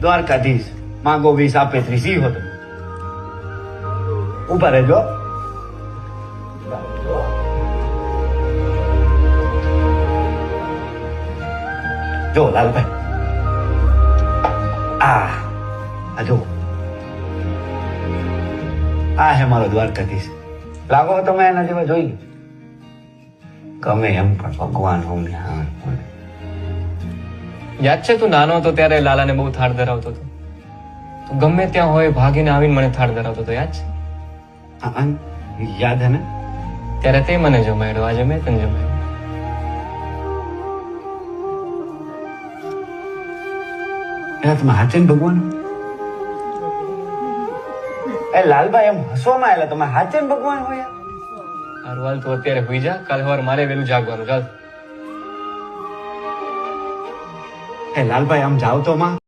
દ્વારકાધીશ માંગો 20 આપે 30 ઈ હતો. ઉભા રહેજો. જો લાલભાઈ, આ જો આ હે મારો દ્વારકાધીશ. લાગો તમે એના જેવા જોઈ ગમે એમ પણ ભગવાન હું યાદ છે તું નાનો હતો ત્યારે લાલાને બહુ થાળ ધરાવતો હતો? તું ગમે ત્યાં હોય ભાગીને આવીને મને થાળ ધરાવતો હતો, યાદ છે? યાદ હે ને? ત્યારે તે મને જમાડ્યો, આજે મેં તને જમાડ્યો. એના તમે હાચે ને ભગવાન? એ લાલભાઈ એમ હસવામાં આવેલા, તમે હાચે ને ભગવાન હોય? હારું હાલ તું અત્યારે હોઈ જા, કાલે સવારે મારે વહેલું જાગવાનું. ચાલ. એ લાલભાઈ આમ જાવ તો માં.